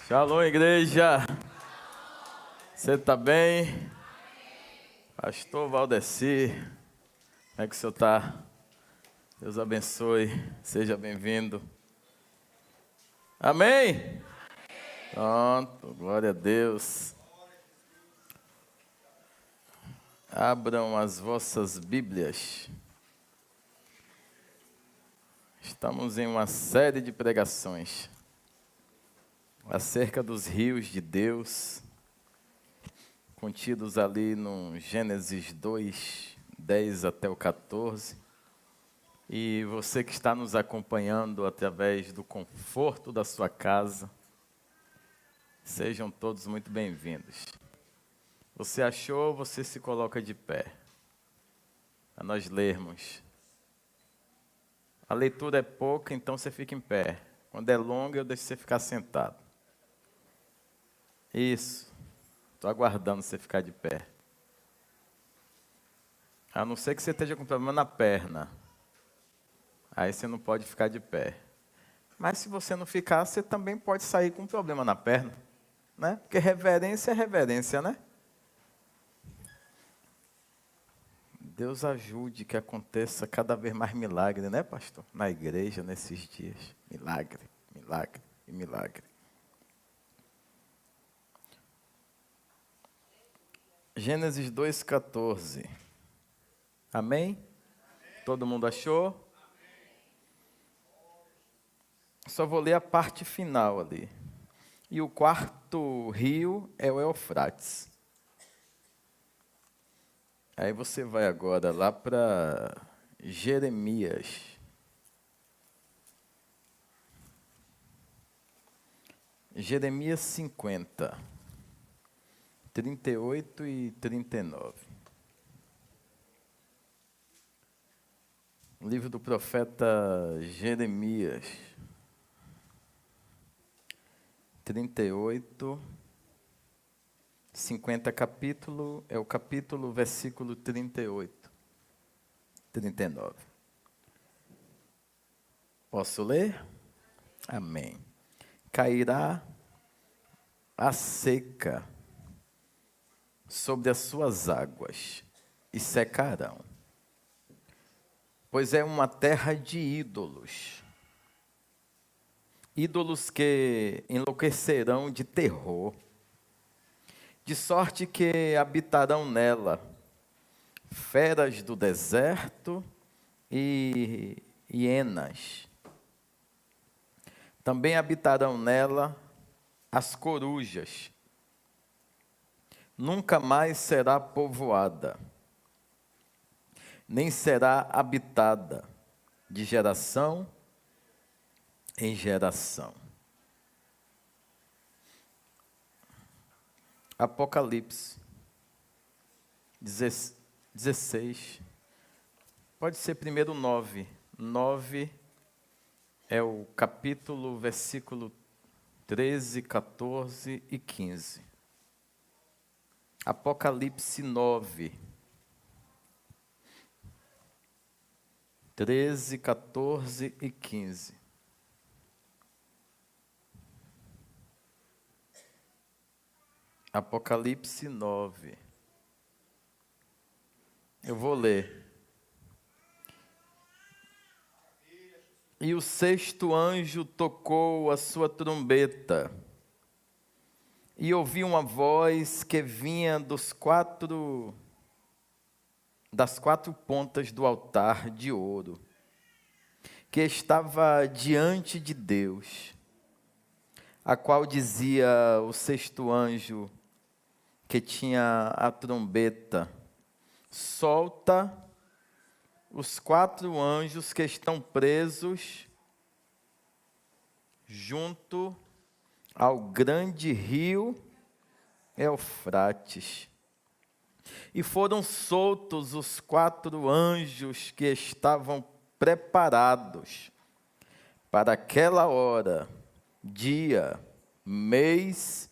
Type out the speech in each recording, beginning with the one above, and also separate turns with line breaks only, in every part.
Shalom, igreja. Você está bem? Pastor Valdeci, como é que o senhor está? Deus abençoe, seja bem-vindo. Amém? Pronto, glória a Deus. Abram as vossas Bíblias. Estamos em uma série de pregações acerca dos rios de Deus, contidos ali no Gênesis 2, 10 até o 14. E você que está nos acompanhando através do conforto da sua casa, sejam todos muito bem-vindos. Você achou, você se coloca de pé, para nós lermos. A leitura é pouca, então você fica em pé. Quando é longa, eu deixo você ficar sentado. Isso. Estou aguardando você ficar de pé. A não ser que você esteja com problema na perna. Aí você não pode ficar de pé. Mas se você não ficar, você também pode sair com problema na perna, né? Porque reverência é reverência, né? Deus ajude que aconteça cada vez mais milagre, né, pastor? Na igreja, nesses dias. Milagre, milagre e milagre. Gênesis 2,14. Amém? Todo mundo achou? Só vou ler a parte final ali. E o quarto rio é o Eufrates. Aí você vai agora lá para Jeremias. Jeremias 50, 38 e 39. O livro do profeta Jeremias. 38, 50 capítulo, é o capítulo, versículo 38, 39. Posso ler? Amém. Cairá a seca sobre as suas águas e secarão, pois é uma terra de ídolos. Ídolos que enlouquecerão de terror, de sorte que habitarão nela feras do deserto e hienas. Também habitarão nela as corujas. Nunca mais será povoada, nem será habitada de geração em geração. Apocalipse 16. Pode ser primeiro 9. 9 é o capítulo, versículo 13, 14 e 15. Apocalipse 9. 13, 14 e 15. Apocalipse 9. Eu vou ler. E o sexto anjo tocou a sua trombeta, e ouvi uma voz que vinha das quatro pontas do altar de ouro, que estava diante de Deus, a qual dizia o sexto anjo, que tinha a trombeta: solta os 4 anjos que estão presos junto ao grande rio Eufrates. E foram soltos os 4 anjos que estavam preparados para aquela hora, dia, mês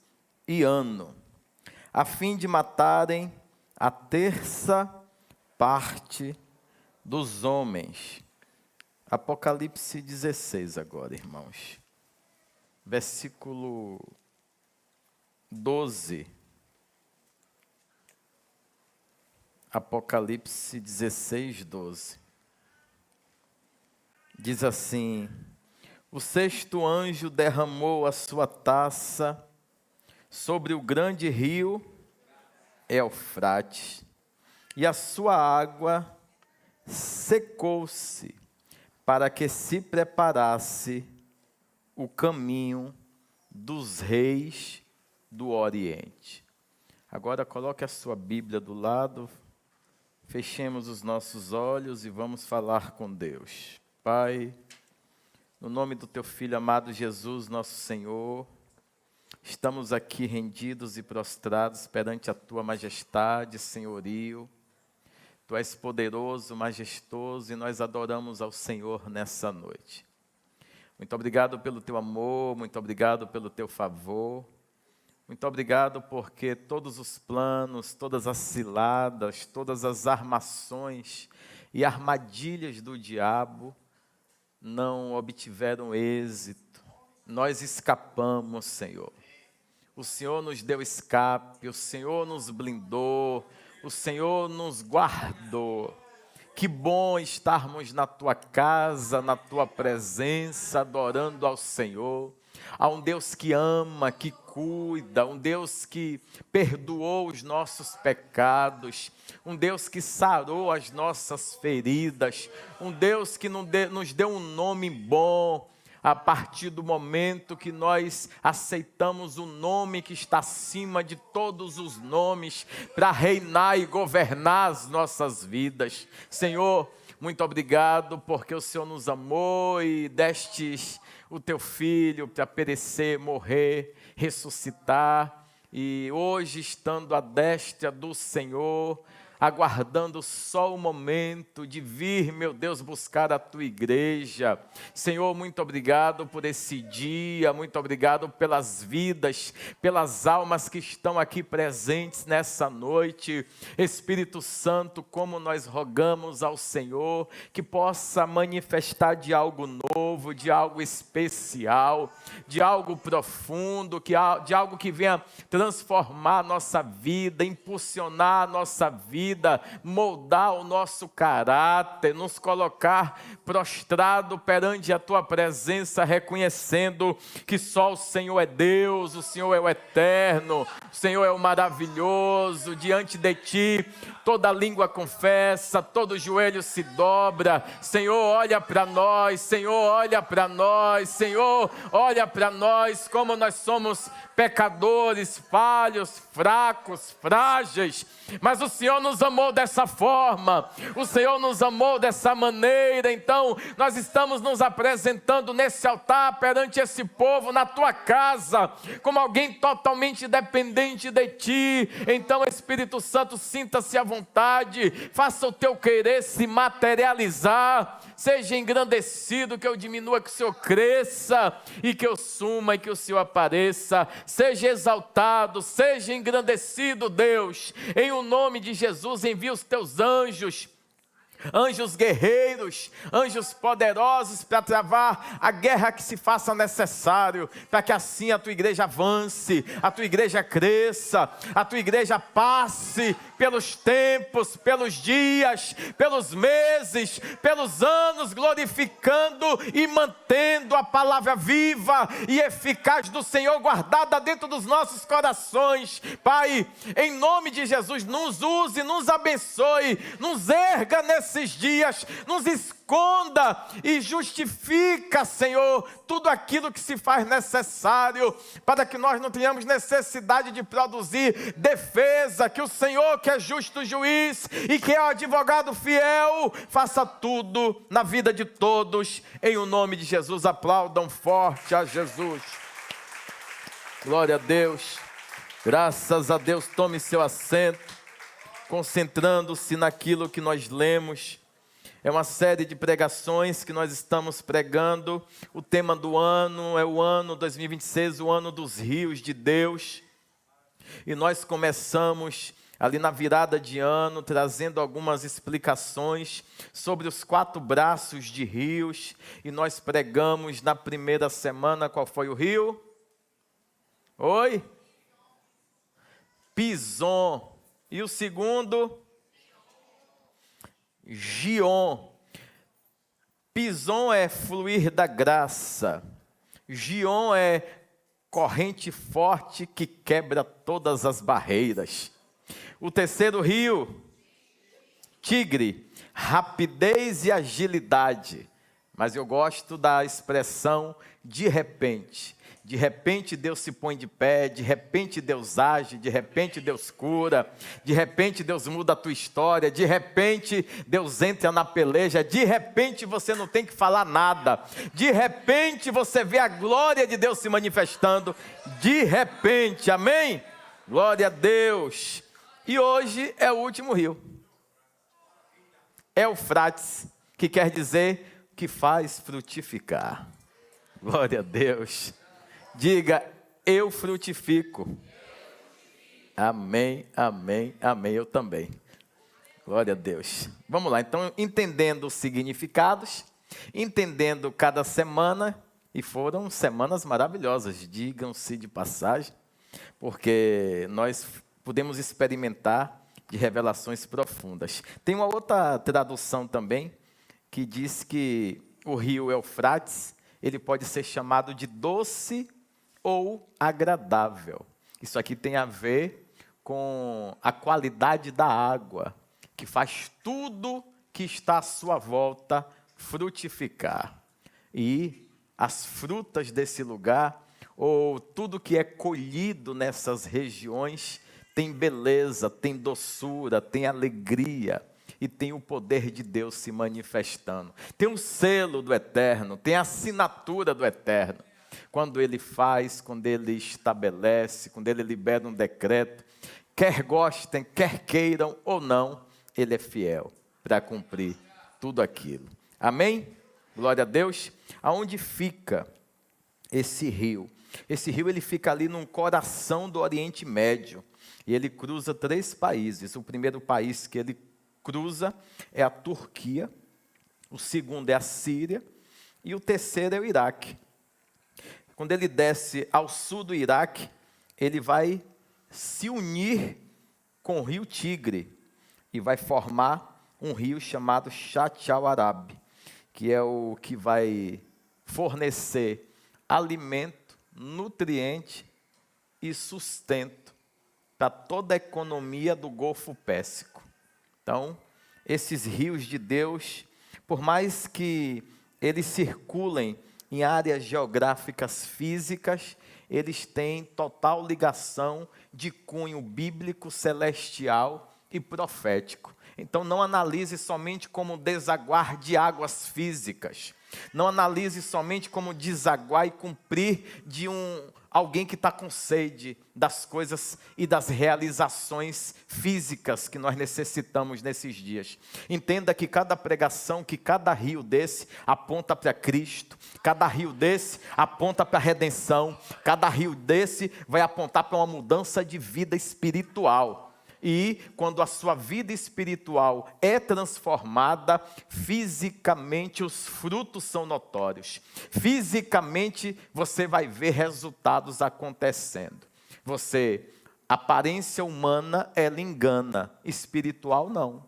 e ano, a fim de matarem a terça parte dos homens. Apocalipse 16 agora, irmãos. Versículo 12. Apocalipse 16, 12. Diz assim: o sexto anjo derramou a sua taça sobre o grande rio Eufrates, e a sua água secou-se, para que se preparasse o caminho dos reis do Oriente. Agora coloque a sua Bíblia do lado, fechemos os nossos olhos e vamos falar com Deus. Pai, no nome do teu Filho amado Jesus, nosso Senhor, estamos aqui rendidos e prostrados perante a tua majestade, senhorio. Tu és poderoso, majestoso, e nós adoramos ao Senhor nessa noite. Muito obrigado pelo teu amor, muito obrigado pelo teu favor. Muito obrigado porque todos os planos, todas as ciladas, todas as armações e armadilhas do diabo não obtiveram êxito. Nós escapamos, Senhor. O Senhor nos deu escape, o Senhor nos blindou, o Senhor nos guardou. Que bom estarmos na tua casa, na tua presença, adorando ao Senhor. Há um Deus que ama, que cuida, um Deus que perdoou os nossos pecados, um Deus que sarou as nossas feridas, um Deus que nos deu um nome bom, a partir do momento que nós aceitamos o nome que está acima de todos os nomes, para reinar e governar as nossas vidas. Senhor, muito obrigado, porque o Senhor nos amou e destes o teu Filho para perecer, morrer, ressuscitar, e hoje estando à destra do Senhor, aguardando só o momento de vir, meu Deus, buscar a tua igreja. Senhor, muito obrigado por esse dia, muito obrigado pelas vidas, pelas almas que estão aqui presentes nessa noite. Espírito Santo, como nós rogamos ao Senhor, que possa manifestar de algo novo, de algo especial, de algo profundo, de algo que venha transformar a nossa vida, impulsionar a nossa vida, moldar o nosso caráter, nos colocar prostrado perante a tua presença, reconhecendo que só o Senhor é Deus, o Senhor é o eterno, o Senhor é o maravilhoso. Diante de ti toda língua confessa, todo joelho se dobra. Senhor, olha para nós, Senhor, olha para nós, Senhor, olha para nós, como nós somos pecadores, falhos, fracos, frágeis, mas o Senhor nos amou dessa forma, o Senhor nos amou dessa maneira. Então nós estamos nos apresentando nesse altar, perante esse povo, na tua casa, como alguém totalmente dependente de ti. Então, Espírito Santo, sinta-se à vontade, faça o teu querer se materializar, seja engrandecido, que eu diminua, que o Senhor cresça, e que eu suma, e que o Senhor apareça. Seja exaltado, seja engrandecido, Deus. Em o nome de Jesus, envia os teus anjos, anjos guerreiros, anjos poderosos, para travar a guerra que se faça necessário, para que assim a tua igreja avance, a tua igreja cresça, a tua igreja passe pelos tempos, pelos dias, pelos meses, pelos anos, glorificando e mantendo a palavra viva e eficaz do Senhor guardada dentro dos nossos corações. Pai, em nome de Jesus, nos use, nos abençoe, nos erga nesses dias, nos esconda e justifica, Senhor, tudo aquilo que se faz necessário, para que nós não tenhamos necessidade de produzir defesa, que o Senhor, que é justo juiz e que é o advogado fiel, faça tudo na vida de todos, em o nome de Jesus. Aplaudam forte a Jesus. Glória a Deus, graças a Deus. Tome seu assento, concentrando-se naquilo que nós lemos. É uma série de pregações que nós estamos pregando. O tema do ano é o ano 2026, o ano dos rios de Deus. E nós começamos ali na virada de ano, trazendo algumas explicações sobre os 4 braços de rios. E nós pregamos na primeira semana, qual foi o rio? Oi? Pison. E o segundo? Gion. Pison é fluir da graça. Gion é corrente forte que quebra todas as barreiras. O terceiro rio, Tigre, rapidez e agilidade. Mas eu gosto da expressão de repente. De repente Deus se põe de pé, de repente Deus age, de repente Deus cura, de repente Deus muda a tua história, de repente Deus entra na peleja, de repente você não tem que falar nada, de repente você vê a glória de Deus se manifestando, de repente, amém? Glória a Deus. E hoje é o último rio, Eufrates, que quer dizer que faz frutificar. Glória a Deus. Diga, eu frutifico. Amém, amém, amém. Eu também. Glória a Deus. Vamos lá, então, entendendo os significados, entendendo cada semana, e foram semanas maravilhosas, digam-se de passagem, porque nós podemos experimentar de revelações profundas. Tem uma outra tradução também, que diz que o rio Eufrates, ele pode ser chamado de doce ou agradável. Isso aqui tem a ver com a qualidade da água, que faz tudo que está à sua volta frutificar. E as frutas desse lugar, ou tudo que é colhido nessas regiões, tem beleza, tem doçura, tem alegria, e tem o poder de Deus se manifestando. Tem um selo do Eterno, tem a assinatura do Eterno. Quando Ele faz, quando Ele estabelece, quando Ele libera um decreto, quer gostem, quer queiram ou não, Ele é fiel para cumprir tudo aquilo. Amém? Glória a Deus. Aonde fica esse rio? Esse rio ele fica ali no coração do Oriente Médio. E ele cruza 3 países. O primeiro país que ele cruza é a Turquia. O segundo é a Síria. E o terceiro é o Iraque. Quando ele desce ao sul do Iraque, ele vai se unir com o rio Tigre e vai formar um rio chamado Shatt al-Arab, que é o que vai fornecer alimento, nutriente e sustento para toda a economia do Golfo Pérsico. Então, esses rios de Deus, por mais que eles circulem em áreas geográficas físicas, eles têm total ligação de cunho bíblico, celestial e profético. Então não analise somente como desaguar de águas físicas. Não analise somente como desaguar e cumprir de alguém que está com sede das coisas e das realizações físicas que nós necessitamos nesses dias. Entenda que cada pregação, que cada rio desse aponta para Cristo, cada rio desse aponta para a redenção, cada rio desse vai apontar para uma mudança de vida espiritual. E quando a sua vida espiritual é transformada, fisicamente os frutos são notórios. Fisicamente você vai ver resultados acontecendo. Aparência humana, ela engana. Espiritual, não.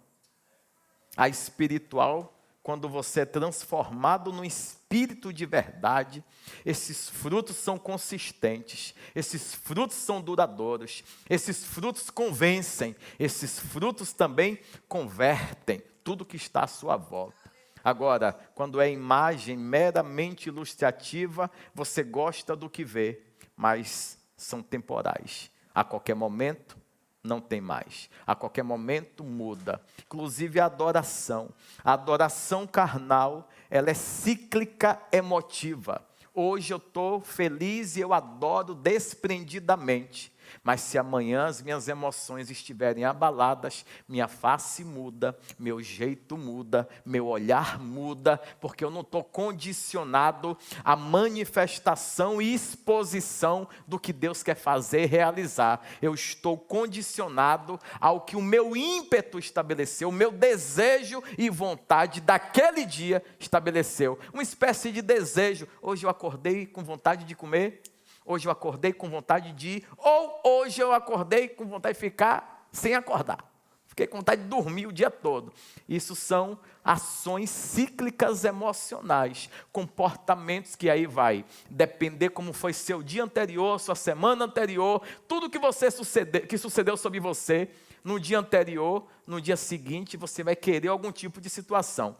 A espiritual, quando você é transformado no espírito de verdade, esses frutos são consistentes, esses frutos são duradouros, esses frutos convencem, esses frutos também convertem tudo que está à sua volta. Agora, quando é imagem meramente ilustrativa, você gosta do que vê, mas são temporais. A qualquer momento, não tem mais. A qualquer momento muda. Inclusive a adoração. A adoração carnal, ela é cíclica emotiva. Hoje eu estou feliz e eu adoro desprendidamente. Mas se amanhã as minhas emoções estiverem abaladas, minha face muda, meu jeito muda, meu olhar muda, porque eu não estou condicionado à manifestação e exposição do que Deus quer fazer e realizar. Eu estou condicionado ao que o meu ímpeto estabeleceu, o meu desejo e vontade daquele dia estabeleceu. Uma espécie de desejo. Hoje eu acordei com vontade de comer. hoje eu acordei com vontade de ir, ou hoje eu acordei com vontade de ficar sem acordar. Fiquei com vontade de dormir o dia todo. Isso são ações cíclicas emocionais, comportamentos que aí vai depender como foi seu dia anterior, sua semana anterior, tudo que sucedeu sobre você no dia anterior, no dia seguinte, você vai querer algum tipo de situação.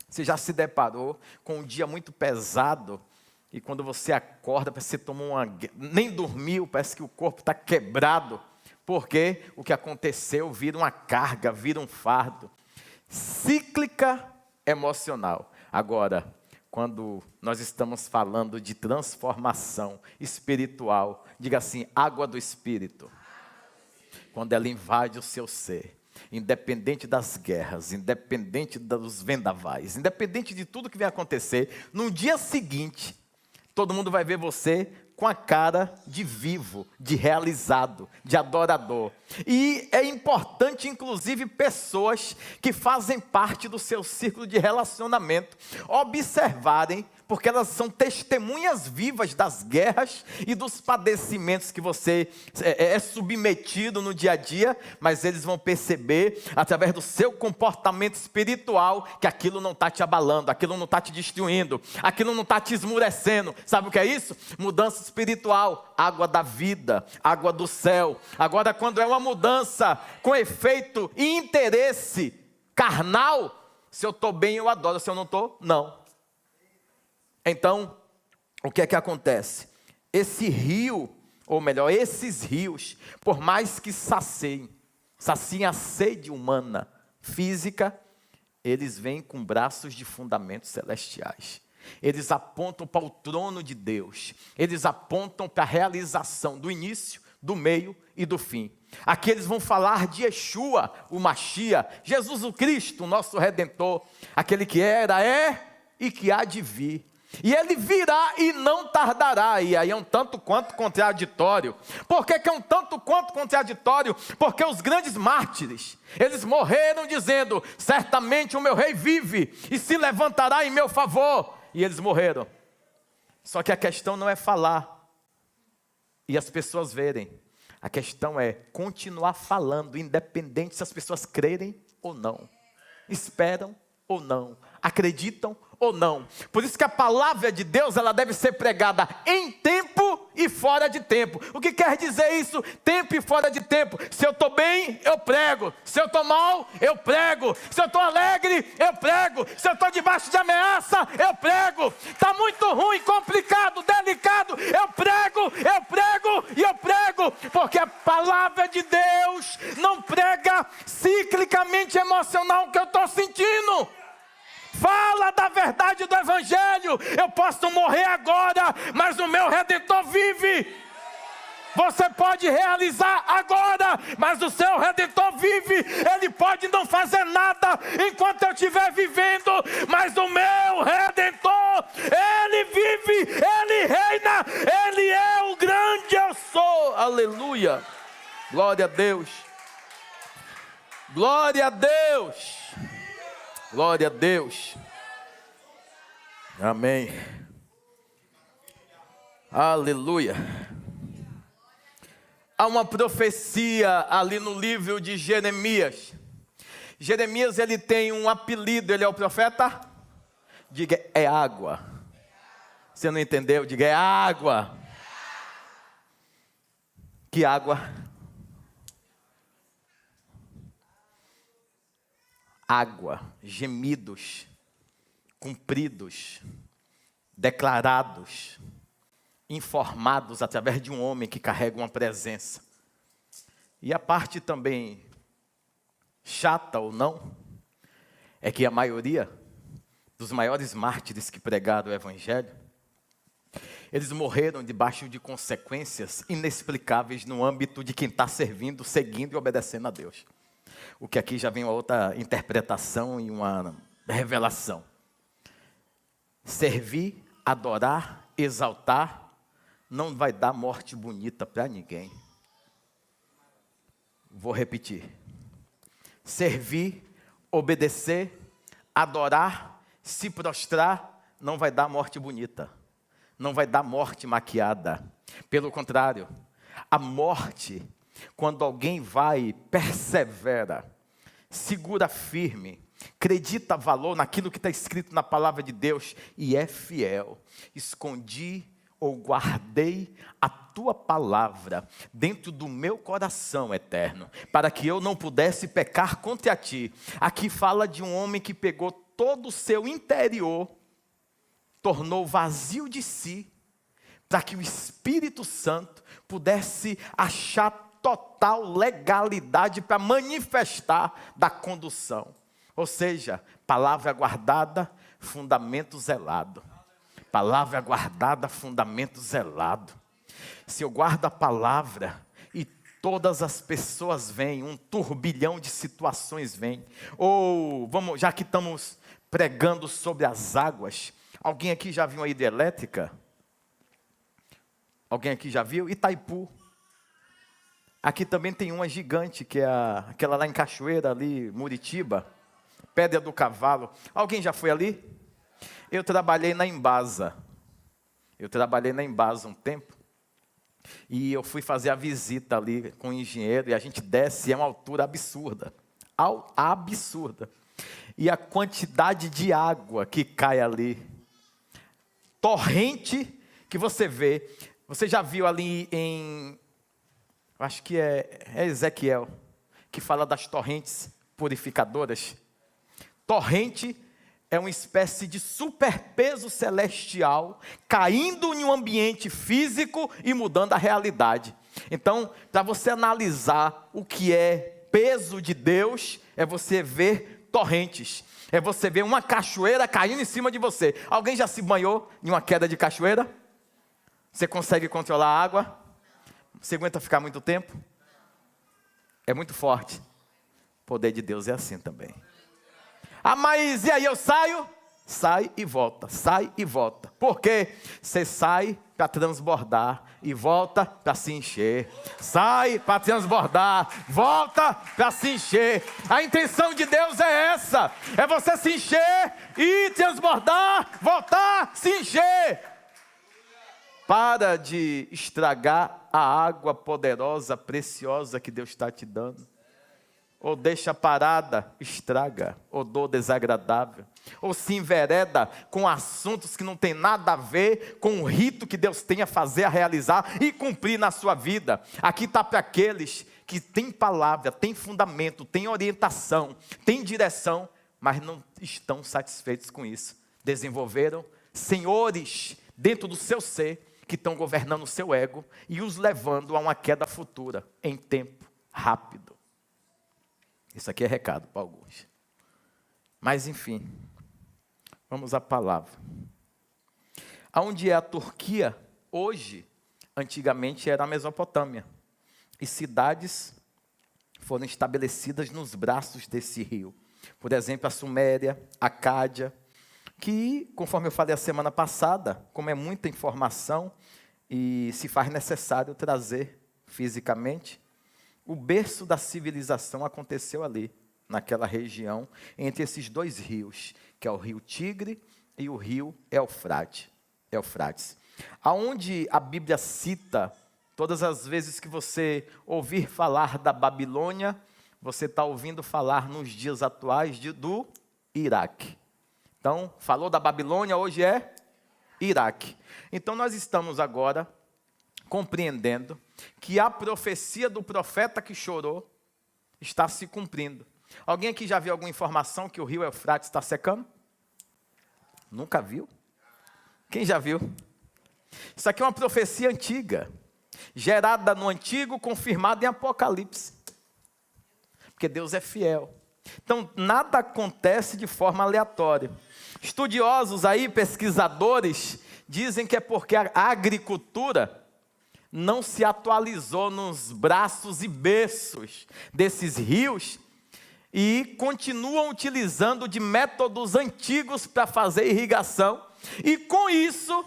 Você já se deparou com um dia muito pesado e quando você acorda, parece que você tomou nem dormiu, parece que o corpo está quebrado. Porque o que aconteceu vira uma carga, vira um fardo. Cíclica emocional. Agora, quando nós estamos falando de transformação espiritual, diga assim, água do Espírito. Quando ela invade o seu ser, independente das guerras, independente dos vendavais, independente de tudo que vai acontecer, no dia seguinte, todo mundo vai ver você com a cara de vivo, de realizado, de adorador. E é importante, inclusive, pessoas que fazem parte do seu círculo de relacionamento, observarem, porque elas são testemunhas vivas das guerras e dos padecimentos que você é submetido no dia a dia, mas eles vão perceber, através do seu comportamento espiritual, que aquilo não está te abalando, aquilo não está te destruindo, aquilo não está te esmurecendo. Sabe o que é isso? Mudança espiritual, água da vida, água do céu. Agora, quando é uma mudança com efeito e interesse carnal, se eu estou bem, eu adoro, se eu não estou, não. Então, o que é que acontece? Esse rio, ou melhor, esses rios, por mais que saciem a sede humana, física, eles vêm com braços de fundamentos celestiais. Eles apontam para o trono de Deus. Eles apontam para a realização do início, do meio e do fim. Aqui eles vão falar de Yeshua, o Machia, Jesus o Cristo, o nosso Redentor, aquele que era, é e que há de vir. E ele virá e não tardará. E aí é um tanto quanto contraditório. Por que é um tanto quanto contraditório? Porque os grandes mártires, eles morreram dizendo, certamente o meu rei vive e se levantará em meu favor. E eles morreram. Só que a questão não é falar e as pessoas verem. A questão é continuar falando, independente se as pessoas crerem ou não, esperam ou não, acreditam ou não. Por isso que a palavra de Deus, ela deve ser pregada em tempo e fora de tempo. O que quer dizer isso? Tempo e fora de tempo. Se eu estou bem, eu prego. Se eu estou mal, eu prego. Se eu estou alegre, eu prego. Se eu estou debaixo de ameaça, eu prego. Está muito ruim, complicado, delicado, eu prego e eu prego. Porque a palavra de Deus não prega ciclicamente emocional o que eu estou sentindo. Fala da verdade do Evangelho. Eu posso morrer agora, mas o meu Redentor vive. Você pode realizar agora, mas o seu Redentor vive. Ele pode não fazer nada enquanto eu estiver vivendo, mas o meu Redentor, ele vive, ele reina, ele é o grande eu sou. Aleluia. Glória a Deus. Glória a Deus. Glória a Deus. Amém. Aleluia. Há uma profecia ali no livro de Jeremias. Jeremias, ele tem um apelido, ele é o profeta? Diga, é água. Você não entendeu? Diga, é água. Que água? Água, gemidos, cumpridos, declarados, informados através de um homem que carrega uma presença. E a parte também chata ou não, é que a maioria dos maiores mártires que pregaram o Evangelho, eles morreram debaixo de consequências inexplicáveis no âmbito de quem está servindo, seguindo e obedecendo a Deus. O que aqui já vem uma outra interpretação e uma revelação. Servir, adorar, exaltar, não vai dar morte bonita para ninguém. Vou repetir. Servir, obedecer, adorar, se prostrar, não vai dar morte bonita. Não vai dar morte maquiada. Pelo contrário, a morte, quando alguém vai e persevera, segura firme, acredita valor naquilo que está escrito na palavra de Deus e é fiel. Escondi ou guardei a tua palavra dentro do meu coração eterno, para que eu não pudesse pecar contra ti. Aqui fala de um homem que pegou todo o seu interior, tornou vazio de si, para que o Espírito Santo pudesse achar total legalidade para manifestar da condução. Ou seja, palavra guardada, fundamento zelado. Palavra guardada, fundamento zelado. Se eu guardo a palavra e todas as pessoas vêm, um turbilhão de situações vêm. Ou, vamos, já que estamos pregando sobre as águas, alguém aqui já viu a hidrelétrica? Alguém aqui já viu? Itaipu. Aqui também tem uma gigante, que é aquela lá em Cachoeira, ali, Muritiba. Pedra do Cavalo. Alguém já foi ali? Eu trabalhei na Embasa. Um tempo. E eu fui fazer a visita ali com o engenheiro. E a gente desce, é uma altura absurda. Absurda. E a quantidade de água que cai ali. Torrente que você vê. Você já viu ali em... Acho que é Ezequiel. Que fala das torrentes purificadoras. Torrente é uma espécie de superpeso celestial caindo em um ambiente físico e mudando a realidade. Então, para você analisar o que é peso de Deus, é você ver torrentes. É você ver uma cachoeira caindo em cima de você. Alguém já se banhou em uma queda de cachoeira? Você consegue controlar a água? Você aguenta ficar muito tempo? É muito forte. O poder de Deus é assim também. Ah, mas e aí eu saio? Sai e volta, sai e volta. Por quê? Você sai para transbordar e volta para se encher. Sai para transbordar, volta para se encher. A intenção de Deus é essa. É você se encher e transbordar, voltar, se encher. Para de estragar a água poderosa, preciosa que Deus está te dando. Ou deixa parada, estraga, odor desagradável. Ou se envereda com assuntos que não tem nada a ver com o rito que Deus tem a fazer, a realizar e cumprir na sua vida. Aqui está para aqueles que têm palavra, têm fundamento, têm orientação, têm direção, mas não estão satisfeitos com isso. Desenvolveram senhores dentro do seu ser que estão governando o seu ego e os levando a uma queda futura em tempo rápido. Isso aqui é recado para alguns. Mas, enfim, vamos à palavra. Aonde é a Turquia, hoje, antigamente era a Mesopotâmia. E cidades foram estabelecidas nos braços desse rio. Por exemplo, a Suméria, a Cádia, que, conforme eu falei a semana passada, como é muita informação e se faz necessário trazer fisicamente, o berço da civilização aconteceu ali, naquela região, entre esses dois rios, que é o rio Tigre e o rio Eufrates. Aonde a Bíblia cita, todas as vezes que você ouvir falar da Babilônia, você está ouvindo falar nos dias atuais do Iraque. Então, falou da Babilônia, hoje é Iraque. Então, nós estamos agora compreendendo que a profecia do profeta que chorou está se cumprindo. Alguém aqui já viu alguma informação que o rio Eufrates está secando? Nunca viu? Quem já viu? Isso aqui é uma profecia antiga, gerada no Antigo, confirmada em Apocalipse. Porque Deus é fiel. Então, nada acontece de forma aleatória. Estudiosos aí, pesquisadores, dizem que é porque a agricultura não se atualizou nos braços e berços desses rios e continuam utilizando de métodos antigos para fazer irrigação. E com isso,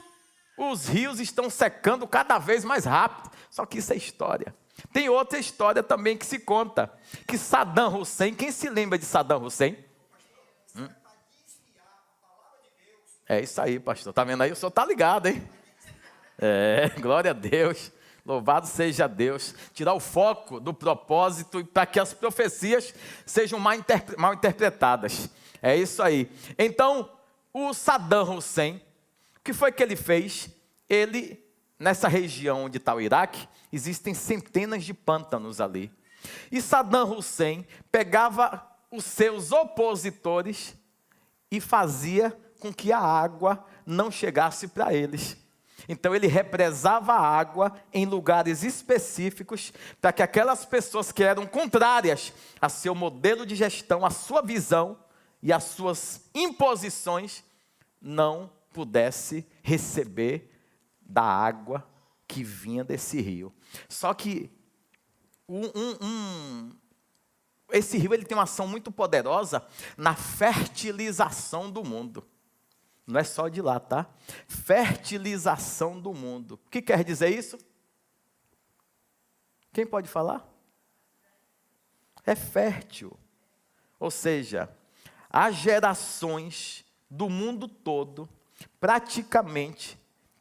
os rios estão secando cada vez mais rápido. Só que isso é história. Tem outra história também que se conta, que Saddam Hussein, quem se lembra de Saddam Hussein? É isso aí, pastor. Tá vendo aí? O senhor tá ligado, hein? Glória a Deus. Louvado seja Deus. Tirar o foco do propósito para que as profecias sejam mal interpretadas. É isso aí. Então, o Saddam Hussein, o que foi que ele fez? Ele, nessa região onde está o Iraque, existem centenas de pântanos ali. E Saddam Hussein pegava os seus opositores e fazia com que a água não chegasse para eles. Então ele represava a água em lugares específicos para que aquelas pessoas que eram contrárias a seu modelo de gestão, a sua visão e as suas imposições não pudesse receber da água que vinha desse rio. Só que esse rio ele tem uma ação muito poderosa na fertilização do mundo. Não é só de lá, tá? Fertilização do mundo. O que quer dizer isso? Quem pode falar? É fértil. Ou seja, as gerações do mundo todo praticamente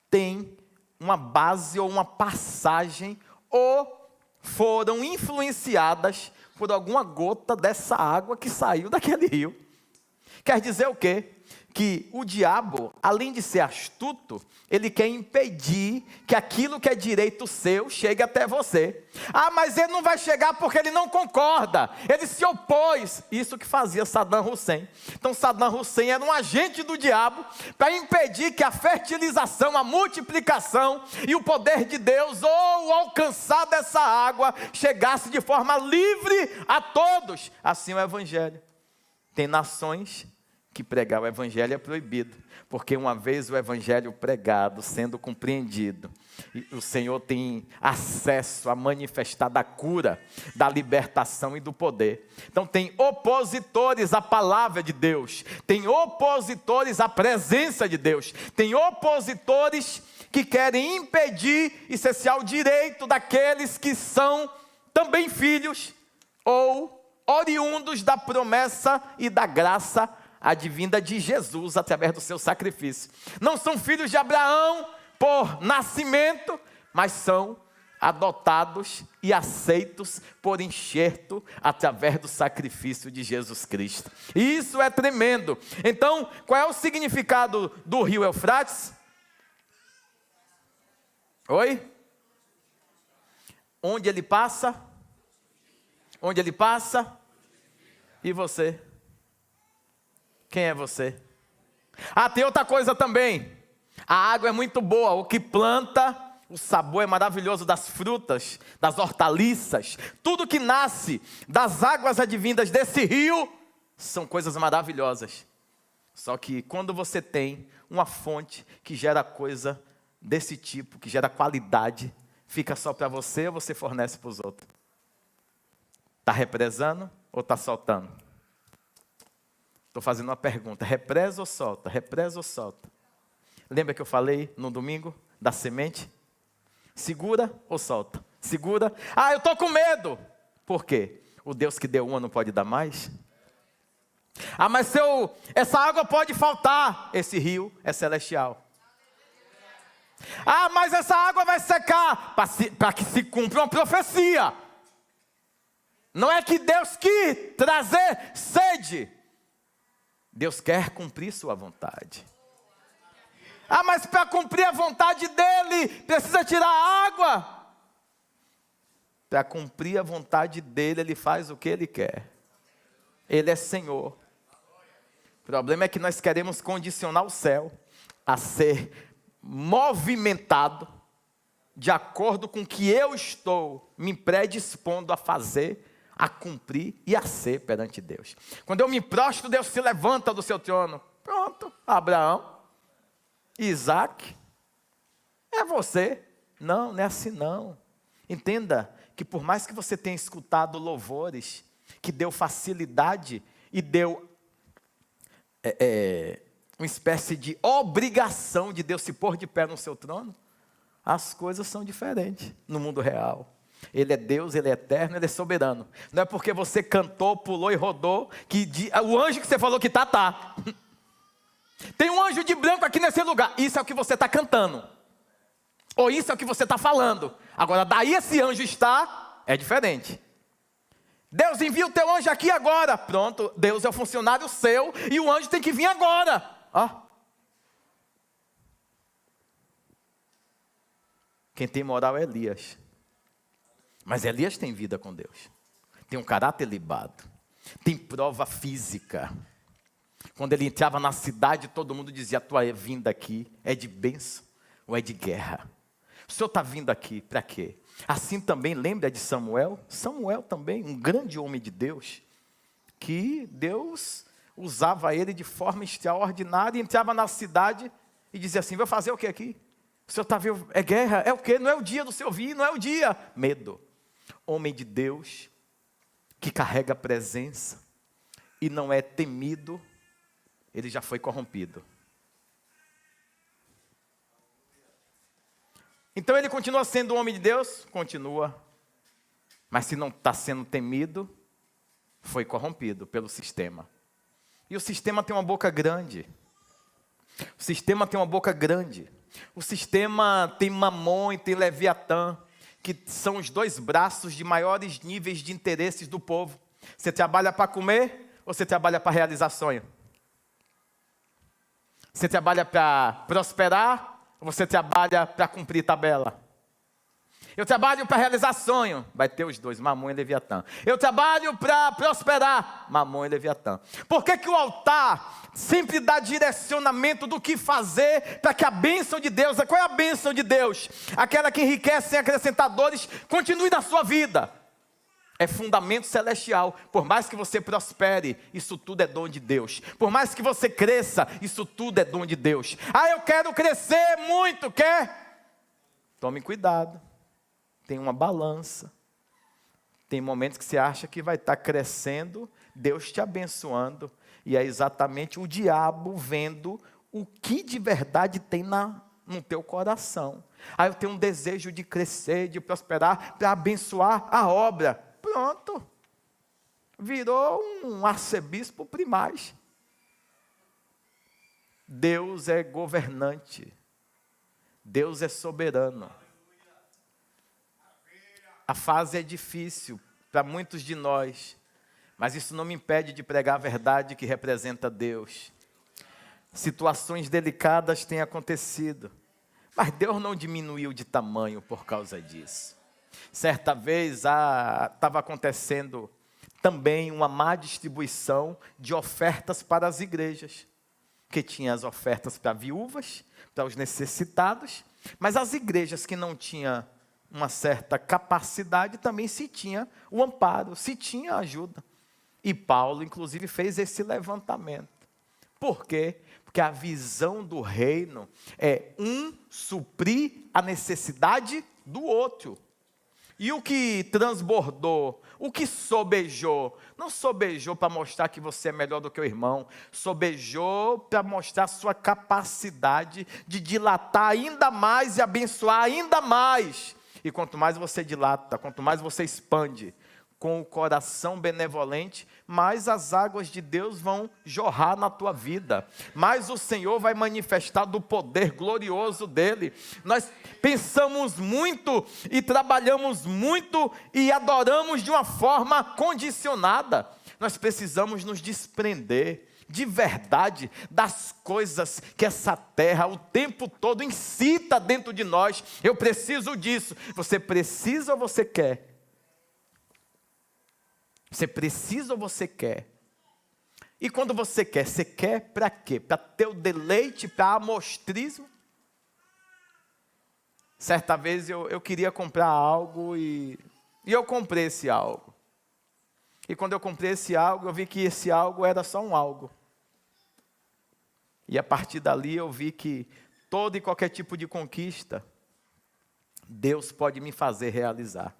têm uma base ou uma passagem ou foram influenciadas por alguma gota dessa água que saiu daquele rio. Quer dizer o quê? Que o diabo, além de ser astuto, ele quer impedir que aquilo que é direito seu chegue até você. Ah, mas ele não vai chegar porque ele não concorda, ele se opôs. Isso que fazia Saddam Hussein. Então Saddam Hussein era um agente do diabo para impedir que a fertilização, a multiplicação e o poder de Deus, ou o alcançar dessa água, chegasse de forma livre a todos. Assim é o evangelho. Tem nações que pregar o evangelho é proibido, porque uma vez o evangelho pregado, sendo compreendido, o Senhor tem acesso a manifestar da cura, da libertação e do poder. Então tem opositores à palavra de Deus, tem opositores à presença de Deus, tem opositores que querem impedir e cessar o direito daqueles que são também filhos ou oriundos da promessa e da graça advinda de Jesus através do seu sacrifício. Não são filhos de Abraão por nascimento, mas são adotados e aceitos por enxerto através do sacrifício de Jesus Cristo. E isso é tremendo. Então, qual é o significado do rio Eufrates? Oi? Onde ele passa? Onde ele passa? E você? Quem é você? Ah, tem outra coisa também. A água é muito boa. O que planta, o sabor é maravilhoso das frutas, das hortaliças. Tudo que nasce das águas advindas desse rio são coisas maravilhosas. Só que quando você tem uma fonte que gera coisa desse tipo, que gera qualidade, fica só para você ou você fornece para os outros? Está represando ou está soltando? Estou fazendo uma pergunta, represa ou solta? Represa ou solta? Lembra que eu falei no domingo da semente? Segura ou solta? Segura. Ah, eu estou com medo. Por quê? O Deus que deu uma não pode dar mais? Ah, mas essa água pode faltar. Esse rio é celestial. Ah, mas essa água vai secar. Para que se cumpra uma profecia. Não é que Deus quis trazer sede. Deus quer cumprir sua vontade. Ah, mas para cumprir a vontade dele, precisa tirar a água. Para cumprir a vontade dele, ele faz o que ele quer. Ele é Senhor. O problema é que nós queremos condicionar o céu a ser movimentado de acordo com o que eu estou me predispondo a fazer, a cumprir e a ser perante Deus. Quando eu me prostro, Deus se levanta do seu trono. Pronto, Abraão, Isaac, é você. Não, não é assim não. Entenda que por mais que você tenha escutado louvores, que deu facilidade e deu uma espécie de obrigação de Deus se pôr de pé no seu trono, as coisas são diferentes no mundo real. Ele é Deus, Ele é eterno, Ele é soberano. Não é porque você cantou, pulou e rodou, que o anjo que você falou que tá. Tem um anjo de branco aqui nesse lugar. Isso é o que você está cantando. Ou isso é o que você está falando. Agora, daí esse anjo está, é diferente. Deus envia o teu anjo aqui agora. Pronto, Deus é o funcionário seu e o anjo tem que vir agora. Ó. Quem tem moral é Elias. Mas Elias tem vida com Deus. Tem um caráter libado. Tem prova física. Quando ele entrava na cidade, todo mundo dizia: a tua vinda aqui é de bênção ou é de guerra? O senhor está vindo aqui para quê? Assim também, lembra de Samuel? Samuel também, um grande homem de Deus, que Deus usava ele de forma extraordinária, entrava na cidade e dizia assim: vai fazer o que aqui? O senhor está vendo, é guerra, é o quê? Não é o dia do seu vir, não é o dia. Medo. Homem de Deus, que carrega a presença e não é temido, ele já foi corrompido. Então ele continua sendo um homem de Deus? Continua. Mas se não está sendo temido, foi corrompido pelo sistema. E o sistema tem uma boca grande. O sistema tem uma boca grande. O sistema tem Mamon e tem Leviatã, que são os dois braços de maiores níveis de interesses do povo. Você trabalha para comer ou você trabalha para realizar sonho? Você trabalha para prosperar ou você trabalha para cumprir tabela? Eu trabalho para realizar sonho. Vai ter os dois, Mamon e Leviatã. Eu trabalho para prosperar, Mamon e Leviatã. Por que que o altar sempre dá direcionamento do que fazer para que a bênção de Deus, qual é a bênção de Deus? Aquela que enriquece sem acrescentar dores, continue na sua vida. É fundamento celestial. Por mais que você prospere, isso tudo é dom de Deus. Por mais que você cresça, isso tudo é dom de Deus. Ah, eu quero crescer muito, quer? Tome cuidado. Tem uma balança. Tem momentos que você acha que vai estar crescendo, Deus te abençoando. E é exatamente o diabo vendo o que de verdade tem no teu coração. Ah, eu tenho um desejo de crescer, de prosperar, para abençoar a obra. Pronto. Virou um arcebispo primaz. Deus é governante. Deus é soberano. A fase é difícil para muitos de nós, mas isso não me impede de pregar a verdade que representa Deus. Situações delicadas têm acontecido, mas Deus não diminuiu de tamanho por causa disso. Certa vez estava acontecendo também uma má distribuição de ofertas para as igrejas, que tinha as ofertas para viúvas, para os necessitados, mas as igrejas que não tinham uma certa capacidade, também se tinha o amparo, se tinha ajuda. E Paulo, inclusive, fez esse levantamento. Por quê? Porque a visão do reino é suprir a necessidade do outro. E o que transbordou, o que sobejou, não sobejou para mostrar que você é melhor do que o irmão, sobejou para mostrar a sua capacidade de dilatar ainda mais e abençoar ainda mais. E quanto mais você dilata, quanto mais você expande com o coração benevolente, mais as águas de Deus vão jorrar na tua vida. Mais o Senhor vai manifestar do poder glorioso dEle. Nós pensamos muito e trabalhamos muito e adoramos de uma forma condicionada. Nós precisamos nos desprender de verdade das coisas que essa terra o tempo todo incita dentro de nós. Eu preciso disso. Você precisa ou você quer? Você precisa ou você quer? E quando você quer para quê? Para ter o deleite, para amostrismo? Certa vez eu queria comprar algo e eu comprei esse algo. E quando eu comprei esse algo, eu vi que esse algo era só um algo. E a partir dali eu vi que todo e qualquer tipo de conquista, Deus pode me fazer realizar.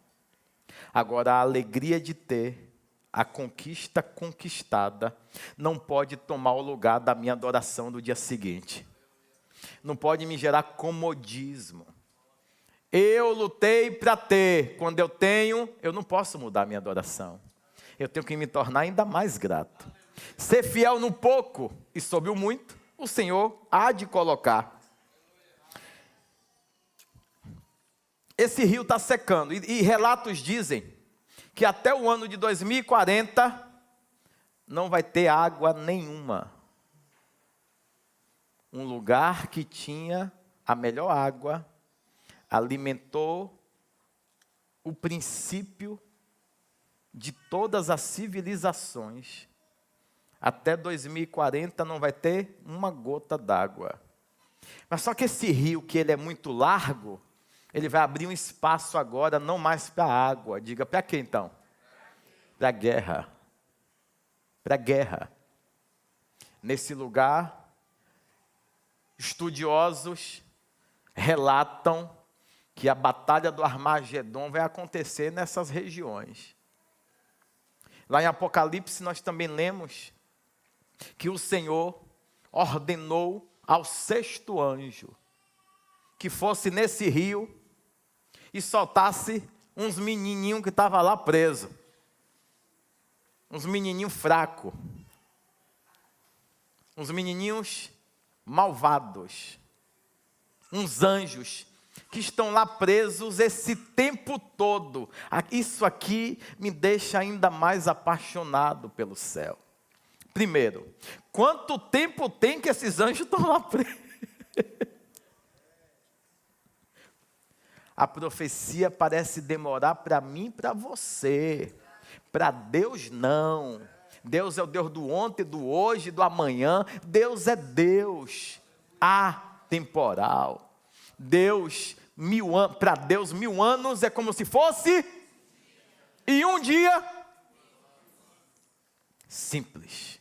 Agora, a alegria de ter a conquista conquistada não pode tomar o lugar da minha adoração do dia seguinte. Não pode me gerar comodismo. Eu lutei para ter. Quando eu tenho, eu não posso mudar a minha adoração. Eu tenho que me tornar ainda mais grato. Ser fiel no pouco e sobre o muito, o Senhor há de colocar. esse rio está secando. E relatos dizem que até o ano de 2040 não vai ter água nenhuma. Um lugar que tinha a melhor água, alimentou o princípio de todas as civilizações. Até 2040 não vai ter uma gota d'água. Mas só que esse rio, que ele é muito largo, ele vai abrir um espaço agora, não mais para a água. Diga, para quê então? Para a guerra. Para a guerra. Nesse lugar, estudiosos relatam que a batalha do Armagedon vai acontecer nessas regiões. Lá em Apocalipse nós também lemos que o Senhor ordenou ao 6º anjo que fosse nesse rio e soltasse uns menininhos que estavam lá presos. Uns menininhos fracos. Uns menininhos malvados. Uns anjos que estão lá presos esse tempo todo. Isso aqui me deixa ainda mais apaixonado pelo céu. Primeiro, quanto tempo tem que esses anjos estão lá presos? A profecia parece demorar para mim e para você. Para Deus, não. Deus é o Deus do ontem, do hoje, do amanhã. Deus é Deus atemporal. Para Deus, 1000 anos é como se fosse e um dia simples.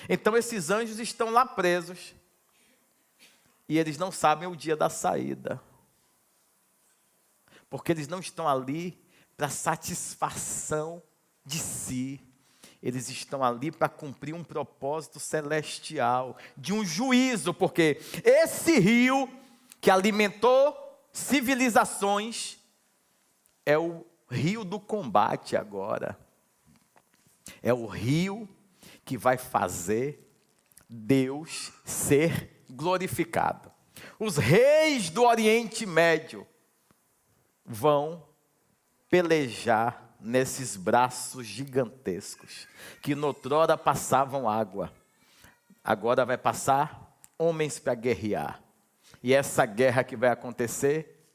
Então esses anjos estão lá presos e eles não sabem o dia da saída. Porque eles não estão ali para satisfação de si. Eles estão ali para cumprir um propósito celestial, de um juízo, porque esse rio que alimentou civilizações é o rio do combate agora. É o rio que vai fazer Deus ser glorificado. Os reis do Oriente Médio vão pelejar nesses braços gigantescos, que noutrora passavam água, agora vai passar homens para guerrear. E essa guerra que vai acontecer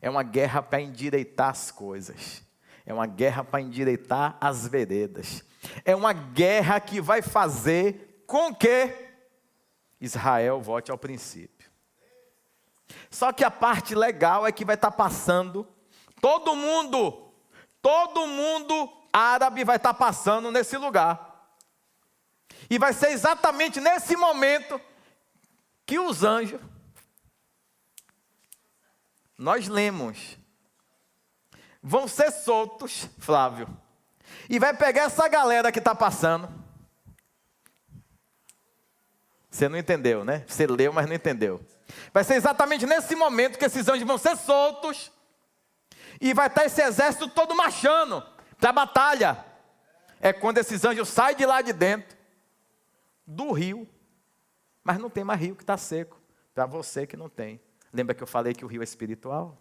é uma guerra para endireitar as coisas, é uma guerra para endireitar as veredas, é uma guerra que vai fazer com que Israel volte ao princípio. Só que a parte legal é que vai estar passando todo mundo árabe vai estar passando nesse lugar. E vai ser exatamente nesse momento que os anjos, nós lemos, vão ser soltos, Flávio, e vai pegar essa galera que está passando. Você não entendeu, né? Você leu, mas não entendeu. Vai ser exatamente nesse momento que esses anjos vão ser soltos e vai estar esse exército todo marchando para a batalha. É quando esses anjos saem de lá de dentro do rio, mas não tem mais rio que está seco, para você que não tem. Lembra que eu falei que o rio é espiritual?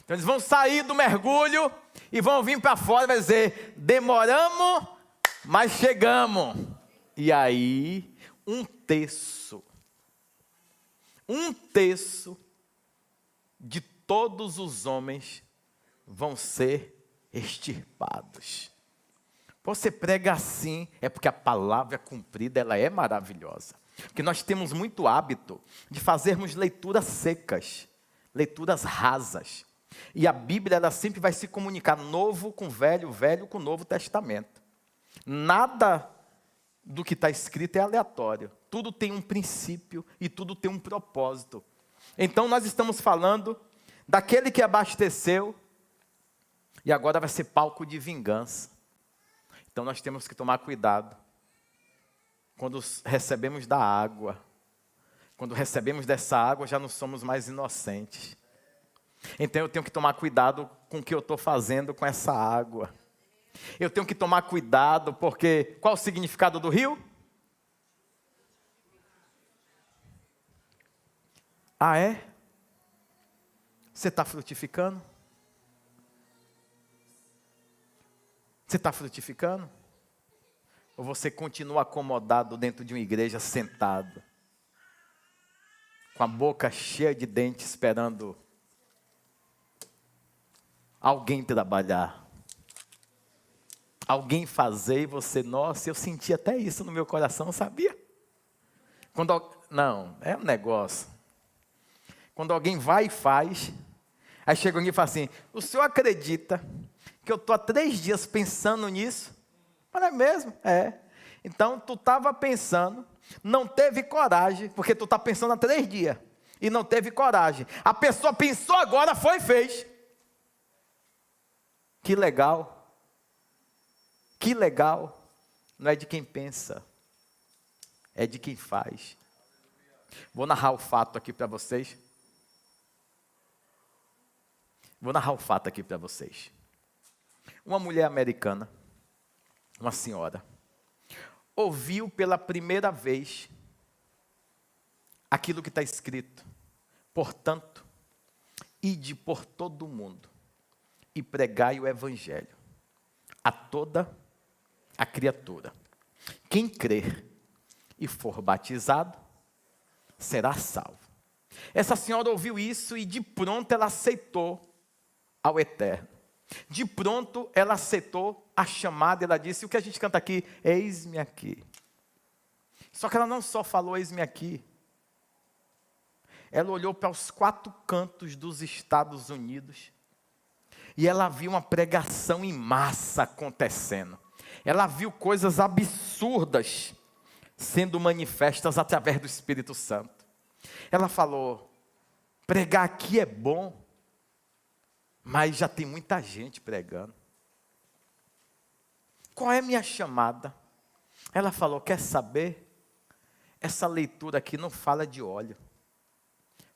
Então eles vão sair do mergulho e vão vir para fora e vai dizer, demoramos, mas chegamos. E aí, um terço de todos os homens vão ser extirpados. Você prega assim, é porque a palavra cumprida, ela é maravilhosa. Porque nós temos muito hábito de fazermos leituras secas, leituras rasas. E a Bíblia, ela sempre vai se comunicar novo com velho, velho com o Novo Testamento. Nada do que está escrito é aleatório. Tudo tem um princípio e tudo tem um propósito. Então nós estamos falando daquele que abasteceu e agora vai ser palco de vingança. Então nós temos que tomar cuidado quando recebemos da água. Quando recebemos dessa água, já não somos mais inocentes. Então eu tenho que tomar cuidado com o que eu estou fazendo com essa água. Eu tenho que tomar cuidado, porque qual o significado do rio? Ah, é? Você está frutificando? Você está frutificando? Ou você continua acomodado dentro de uma igreja sentado, com a boca cheia de dentes, esperando alguém trabalhar, alguém fazer, e você, nossa, eu senti até isso no meu coração, sabia? Não, é um negócio. Quando alguém vai e faz, aí chega alguém e fala assim, o senhor acredita que eu estou há 3 dias pensando nisso? Mas não é mesmo? É. Então, tu estava pensando, não teve coragem, porque tu está pensando há 3 dias, e não teve coragem. A pessoa pensou agora, foi e fez. Que legal. Que legal. Não é de quem pensa, é de quem faz. Vou narrar o fato aqui para vocês. Uma mulher americana, uma senhora, ouviu pela primeira vez aquilo que está escrito. Portanto, ide por todo o mundo e pregai o evangelho a toda a criatura. Quem crer e for batizado será salvo. Essa senhora ouviu isso e de pronto ela aceitou ao Eterno. De pronto ela aceitou a chamada, ela disse, o que a gente canta aqui, eis-me aqui. Só que ela não só falou eis-me aqui, ela olhou para os 4 cantos dos Estados Unidos e ela viu uma pregação em massa acontecendo. Ela viu coisas absurdas sendo manifestas através do Espírito Santo. Ela falou, pregar aqui é bom, mas já tem muita gente pregando. Qual é a minha chamada? Ela falou, quer saber? Essa leitura aqui não fala de óleo,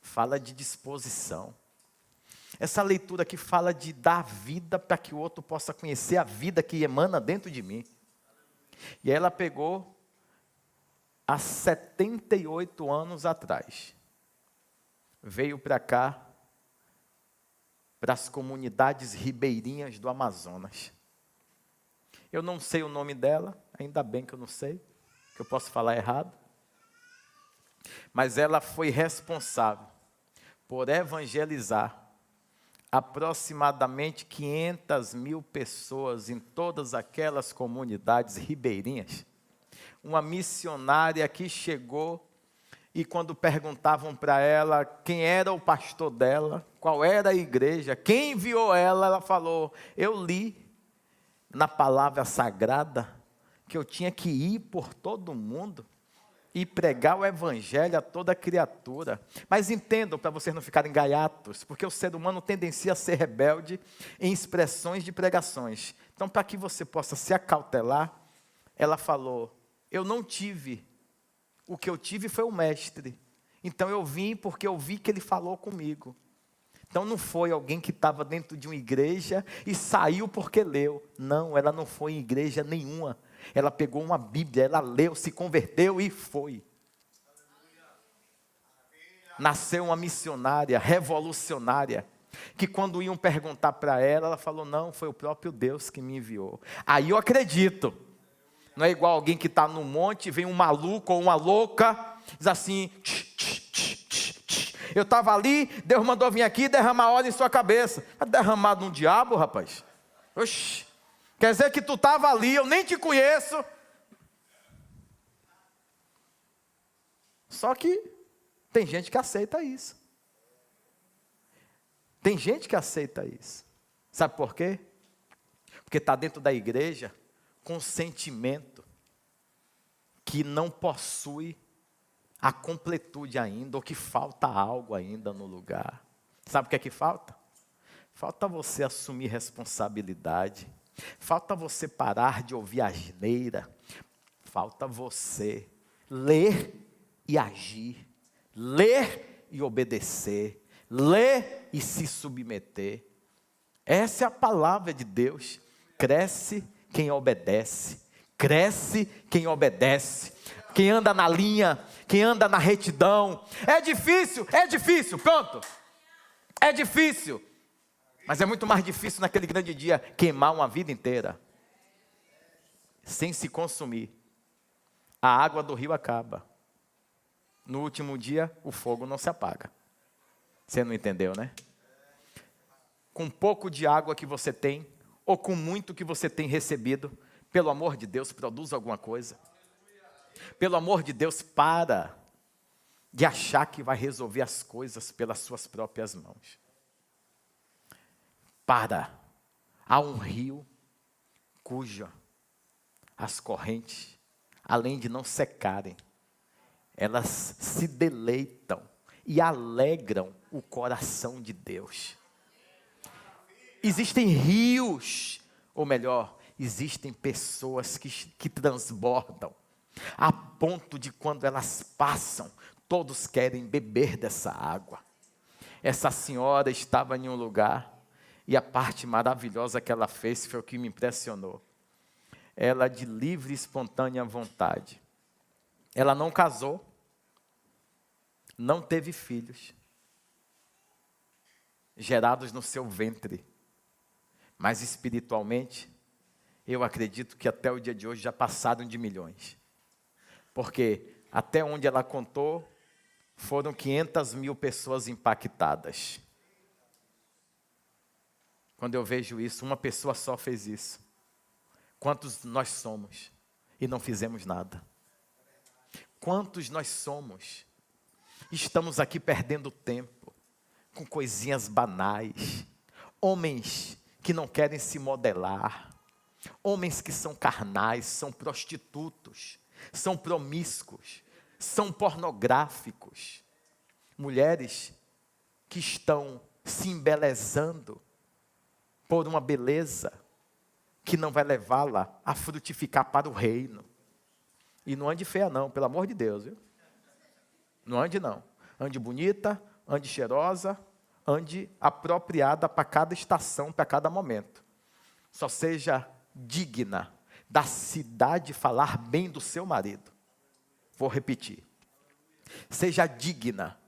fala de disposição. Essa leitura aqui fala de dar vida para que o outro possa conhecer a vida que emana dentro de mim. E aí ela pegou, há 78 anos atrás, veio para cá, para as comunidades ribeirinhas do Amazonas. Eu não sei o nome dela, ainda bem que eu não sei, que eu posso falar errado. Mas ela foi responsável por evangelizar aproximadamente 500.000 pessoas em todas aquelas comunidades ribeirinhas. Uma missionária que chegou e quando perguntavam para ela quem era o pastor dela, qual era a igreja, quem enviou ela, ela falou, eu li na palavra sagrada que eu tinha que ir por todo mundo e pregar o evangelho a toda criatura. Mas entendam, para vocês não ficarem gaiatos, porque o ser humano tendencia a ser rebelde em expressões de pregações. Então, para que você possa se acautelar, ela falou, eu não tive, o que eu tive foi o mestre. Então eu vim porque eu vi que ele falou comigo. Então não foi alguém que estava dentro de uma igreja e saiu porque leu. Não, ela não foi em igreja nenhuma. Ela pegou uma Bíblia, ela leu, se converteu e foi. Nasceu uma missionária, revolucionária, que quando iam perguntar para ela, ela falou, não, foi o próprio Deus que me enviou. Aí eu acredito. Não é igual alguém que está no monte, vem um maluco ou uma louca, diz assim, eu estava ali, Deus mandou vir aqui derramar óleo em sua cabeça. Está derramado num diabo, rapaz? Oxi. Quer dizer que tu estava ali, eu nem te conheço. Só que tem gente que aceita isso. Tem gente que aceita isso. Sabe por quê? Porque está dentro da igreja com um sentimento que não possui a completude ainda, ou que falta algo ainda no lugar. Sabe o que é que falta? Falta você assumir responsabilidade. Falta você parar de ouvir asneira. Falta você ler e agir. Ler e obedecer. Ler e se submeter. Essa é a palavra de Deus. Cresce quem obedece. Cresce quem obedece. Quem anda na linha, quem anda na retidão. É difícil, pronto. É difícil, mas é muito mais difícil naquele grande dia queimar uma vida inteira sem se consumir. A água do rio acaba. No último dia, o fogo não se apaga. Você não entendeu, né? Com pouco de água que você tem, ou com muito que você tem recebido, pelo amor de Deus, produz alguma coisa. Pelo amor de Deus, para de achar que vai resolver as coisas pelas suas próprias mãos. Para. Há um rio cuja as correntes, além de não secarem, elas se deleitam e alegram o coração de Deus. Existem rios, ou melhor, existem pessoas que transbordam, a ponto de quando elas passam, todos querem beber dessa água. Essa senhora estava em um lugar, e a parte maravilhosa que ela fez foi o que me impressionou. Ela, de livre e espontânea vontade, ela não casou, não teve filhos, gerados no seu ventre, mas espiritualmente, eu acredito que até o dia de hoje já passaram de milhões. Porque até onde ela contou, foram 500.000 pessoas impactadas. Quando eu vejo isso, uma pessoa só fez isso. Quantos nós somos e não fizemos nada? Quantos nós somos? Estamos aqui perdendo tempo com coisinhas banais. Homens que não querem se modelar. Homens que são carnais, são prostitutos, são promíscuos, são pornográficos. Mulheres que estão se embelezando por uma beleza que não vai levá-la a frutificar para o reino. E não ande feia não, pelo amor de Deus, viu? Não ande não. Ande bonita, ande cheirosa, ande apropriada para cada estação, para cada momento. Só seja digna da cidade falar bem do seu marido. Vou repetir. Seja digna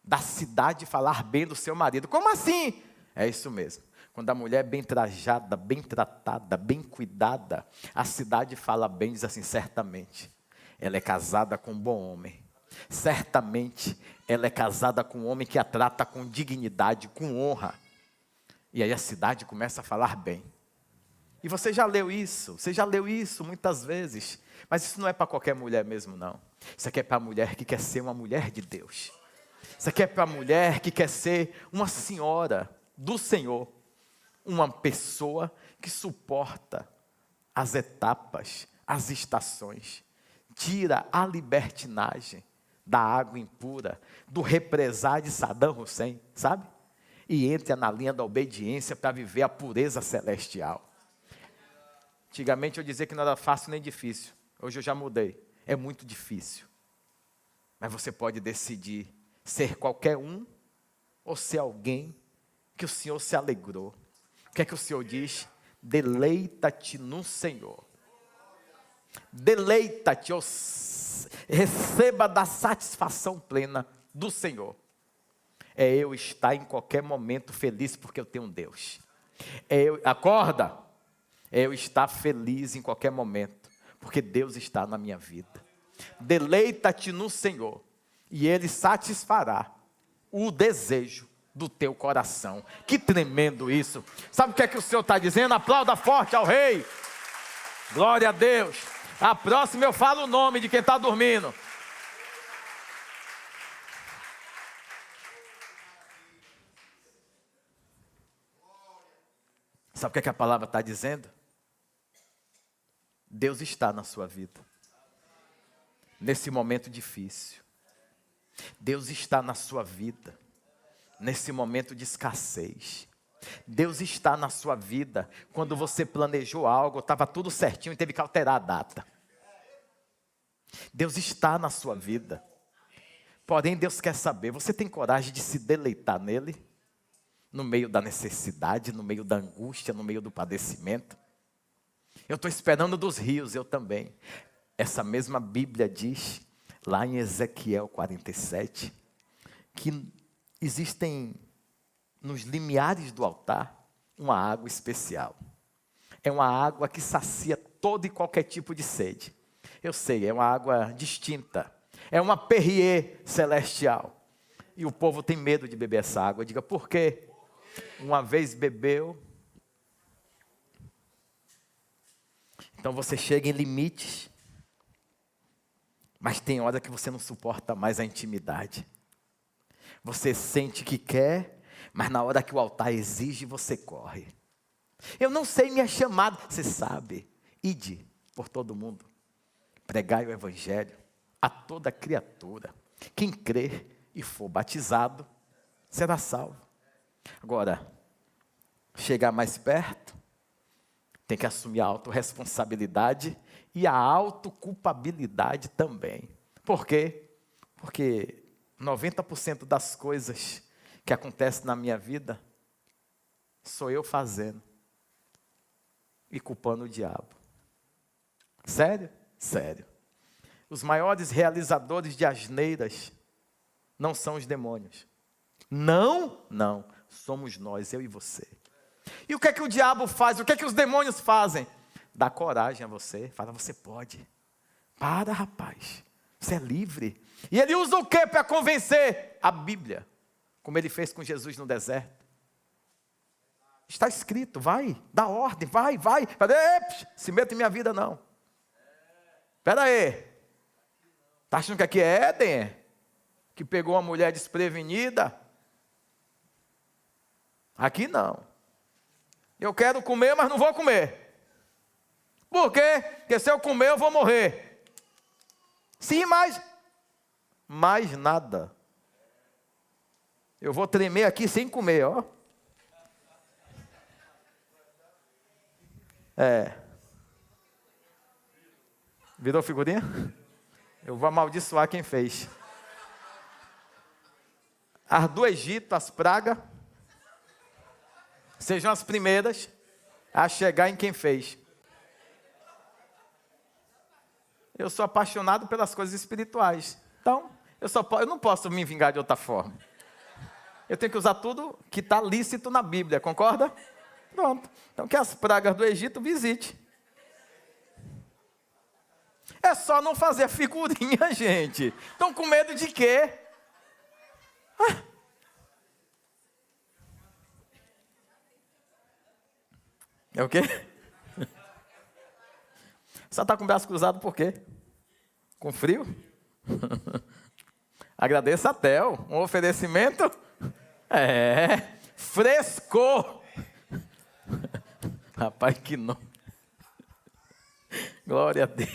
da cidade falar bem do seu marido. Como assim? É isso mesmo. Quando a mulher é bem trajada, bem tratada, bem cuidada, a cidade fala bem, diz assim, certamente, ela é casada com um bom homem. Certamente, ela é casada com um homem que a trata com dignidade, com honra. E aí a cidade começa a falar bem. E você já leu isso muitas vezes. Mas isso não é para qualquer mulher mesmo, não. Isso aqui é para a mulher que quer ser uma mulher de Deus. Isso aqui é para a mulher que quer ser uma senhora do Senhor. Uma pessoa que suporta as etapas, as estações. Tira a libertinagem da água impura, do represar de Saddam Hussein, sabe? E entra na linha da obediência para viver a pureza celestial. Antigamente eu dizia que não era fácil nem difícil. Hoje eu já mudei. É muito difícil. Mas você pode decidir ser qualquer um ou ser alguém que o Senhor se alegrou. O que é que o Senhor diz? Deleita-te no Senhor. Deleita-te, receba da satisfação plena do Senhor. É eu estar em qualquer momento feliz porque eu tenho um Deus. Acorda. É eu estar feliz em qualquer momento porque Deus está na minha vida. Deleita-te no Senhor e Ele satisfará o desejo do teu coração. Que tremendo isso. Sabe o que é que o Senhor está dizendo? Aplauda forte ao Rei. Glória a Deus. A próxima eu falo o nome de quem está dormindo. Sabe o que é que a palavra está dizendo? Deus está na sua vida. Nesse momento difícil. Deus está na sua vida. Nesse momento de escassez. Deus está na sua vida quando você planejou algo, estava tudo certinho e teve que alterar a data. Deus está na sua vida. Porém, Deus quer saber, você tem coragem de se deleitar nele? No meio da necessidade, no meio da angústia, no meio do padecimento? Eu estou esperando dos rios, eu também. Essa mesma Bíblia diz, lá em Ezequiel 47, que existem nos limiares do altar, uma água especial. É uma água que sacia todo e qualquer tipo de sede. Eu sei, é uma água distinta. É uma Perrier celestial. E o povo tem medo de beber essa água. Diga, por quê? Uma vez bebeu. Então você chega em limites. Mas tem hora que você não suporta mais a intimidade. Você sente que quer, mas na hora que o altar exige, você corre. Eu não sei minha chamada. Você sabe. Ide por todo mundo. Pregai o evangelho a toda criatura. Quem crer e for batizado, será salvo. Agora, chegar mais perto, tem que assumir a autorresponsabilidade e a autoculpabilidade também. Por quê? Porque 90% das coisas que acontecem na minha vida, sou eu fazendo e culpando o diabo. Sério? Sério. Os maiores realizadores de asneiras não são os demônios. Não, não. Somos nós, eu e você. E o que é que o diabo faz? O que é que os demônios fazem? Dá coragem a você. Fala, você pode. Para, rapaz. Você é livre. E ele usa o que para convencer? A Bíblia. Como ele fez com Jesus no deserto. Está escrito, vai. Dá ordem, vai. Se meta em minha vida, não. Espera aí. Está achando que aqui é Éden? Que pegou uma mulher desprevenida? Aqui não. Eu quero comer, mas não vou comer. Por quê? Porque se eu comer, eu vou morrer. Sim, mas mais nada. Eu vou tremer aqui sem comer, ó. Virou figurinha? Eu vou amaldiçoar quem fez. As do Egito, as pragas, sejam as primeiras a chegar em quem fez. Eu sou apaixonado pelas coisas espirituais. Então, eu não posso me vingar de outra forma. Eu tenho que usar tudo que está lícito na Bíblia, concorda? Pronto. Então, que as pragas do Egito visite. É só não fazer a figurinha, gente. Estão com medo de quê? É o quê? Só está com o braço cruzado por quê? Com frio? Agradeça a Theo. Um oferecimento? Frescor. Rapaz, que não. Glória a Deus.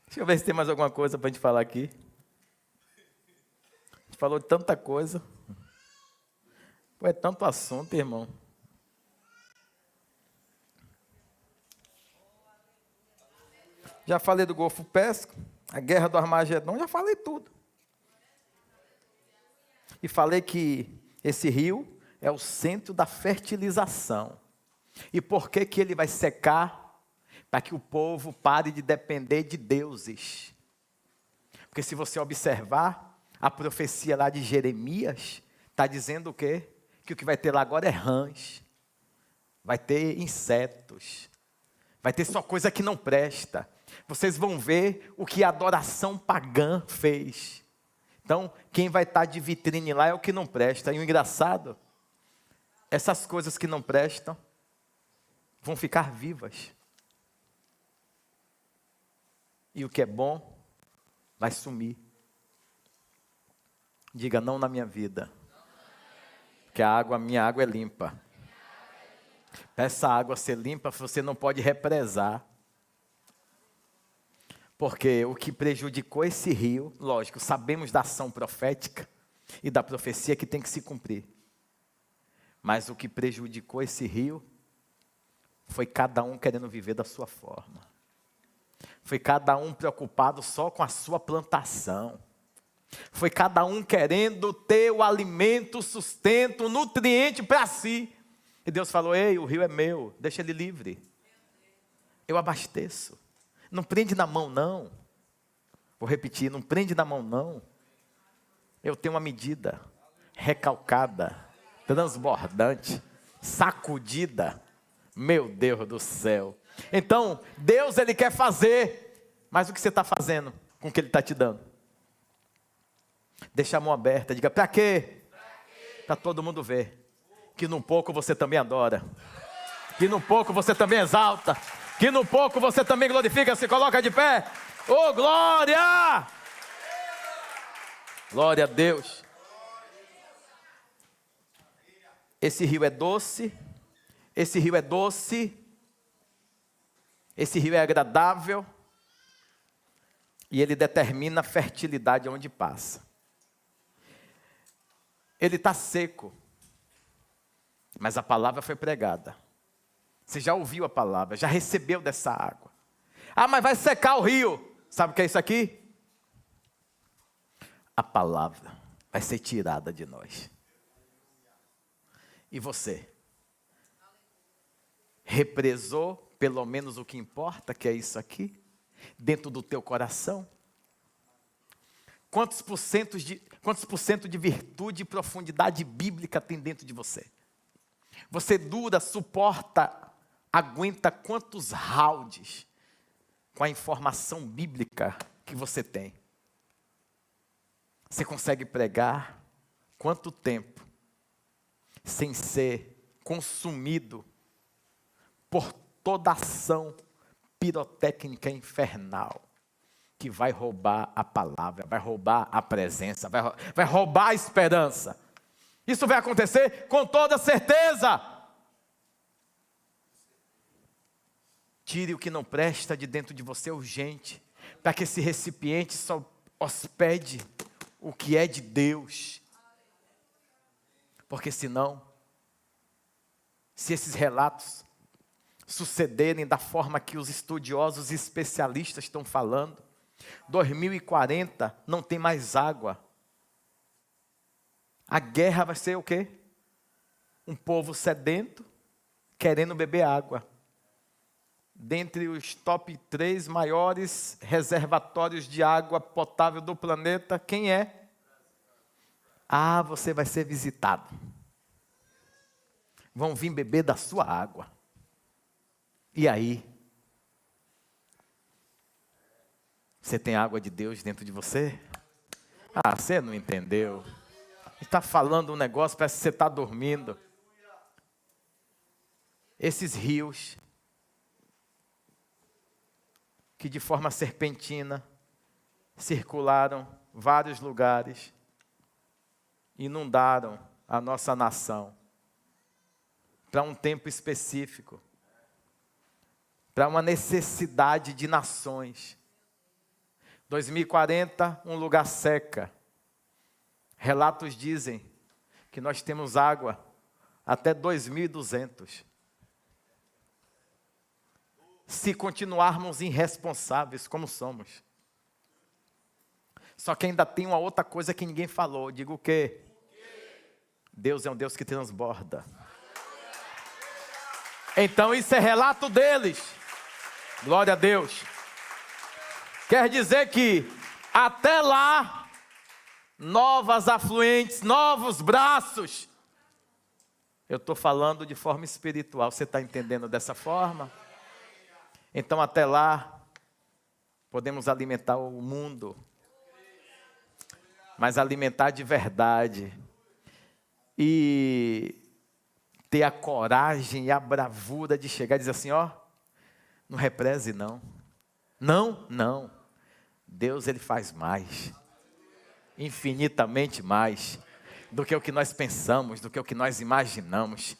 Deixa eu ver se tem mais alguma coisa para a gente falar aqui. A gente falou de tanta coisa. Pô, é tanto assunto, irmão. Já falei do Golfo Pérsico, a guerra do Armagedon, já falei tudo. E falei que esse rio é o centro da fertilização. E por que que ele vai secar? Para que o povo pare de depender de deuses. Porque se você observar, a profecia lá de Jeremias está dizendo o quê? Que o que vai ter lá agora é rãs. Vai ter insetos. Vai ter só coisa que não presta. Vocês vão ver o que a adoração pagã fez. Então, quem vai estar de vitrine lá é o que não presta. E o engraçado, essas coisas que não prestam vão ficar vivas. E o que é bom vai sumir. Diga não na minha vida. Porque minha água é limpa. Para essa água ser limpa, você não pode represar. Porque o que prejudicou esse rio, lógico, sabemos da ação profética e da profecia que tem que se cumprir. Mas o que prejudicou esse rio foi cada um querendo viver da sua forma. Foi cada um preocupado só com a sua plantação. Foi cada um querendo ter o alimento, o sustento, o nutriente para si. E Deus falou, ei, o rio é meu, deixa ele livre. Eu abasteço. Não prende na mão, não. Vou repetir, não prende na mão, não. Eu tenho uma medida. recalcada, transbordante, sacudida. Meu Deus do céu. Então, Deus, Ele quer fazer, mas o que você está fazendo com o que Ele está te dando? Deixa a mão aberta, diga, para quê? Para todo mundo ver que num pouco você também adora, que num pouco você também exalta, que num pouco você também glorifica, se coloca de pé. Oh, glória! Glória a Deus. Esse rio é doce, esse rio é doce, esse rio é agradável, e ele determina a fertilidade onde passa. Ele está seco, mas a palavra foi pregada. Você já ouviu a palavra, já recebeu dessa água. Ah, mas vai secar o rio. Sabe o que é isso aqui? A palavra vai ser tirada de nós. E você? Represou pelo menos o que importa, que é isso aqui? Dentro do teu coração? Quantos por cento de virtude e profundidade bíblica tem dentro de você? Você dura, suporta, aguenta quantos rounds com a informação bíblica que você tem? Você consegue pregar quanto tempo sem ser consumido por toda ação pirotécnica infernal que vai roubar a palavra, vai roubar a presença, vai roubar a esperança? Isso vai acontecer com toda certeza. Tire o que não presta de dentro de você urgente, para que esse recipiente só hospede o que é de Deus. Porque senão, se esses relatos sucederem da forma que os estudiosos e especialistas estão falando, 2040 não tem mais água. A guerra vai ser o quê? Um povo sedento, querendo beber água. Dentre os top 3 maiores reservatórios de água potável do planeta, quem é? Ah, você vai ser visitado. Vão vir beber da sua água. E aí? Você tem água de Deus dentro de você? Ah, você não entendeu. Está falando um negócio, parece que você está dormindo. Esses rios, que de forma serpentina circularam vários lugares, inundaram a nossa nação, para um tempo específico, para uma necessidade de nações. 2040, um lugar seca. Relatos dizem que nós temos água até 2200. Se continuarmos irresponsáveis como somos. Só que ainda tem uma outra coisa que ninguém falou. Digo o quê? Deus é um Deus que transborda. Então isso é relato deles. Glória a Deus. Quer dizer que até lá, novas afluentes, novos braços. Eu estou falando de forma espiritual. Você está entendendo dessa forma? Então até lá, podemos alimentar o mundo. Mas alimentar de verdade. E ter a coragem e a bravura de chegar e dizer assim, ó, não represe não. Não, não. Deus, Ele faz mais. Infinitamente mais do que o que nós pensamos, do que o que nós imaginamos.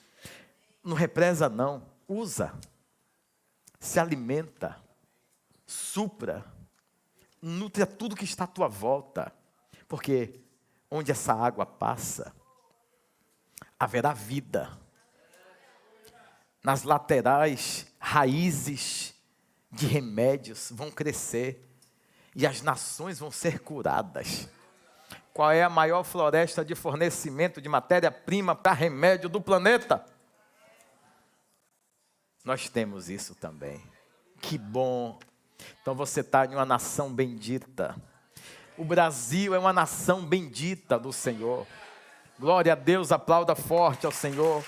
Não represa não. Usa. Se alimenta. Supra. Nutre tudo que está à tua volta. Porque onde essa água passa, haverá vida. Nas laterais, raízes de remédios vão crescer. E as nações vão ser curadas. Qual é a maior floresta de fornecimento de matéria-prima para remédio do planeta? Nós temos isso também. Que bom. Então você está em uma nação bendita. O Brasil é uma nação bendita do Senhor. Glória a Deus, aplauda forte ao Senhor.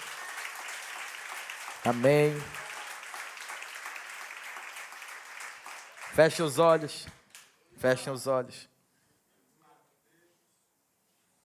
Amém. Feche os olhos. Fechem os olhos.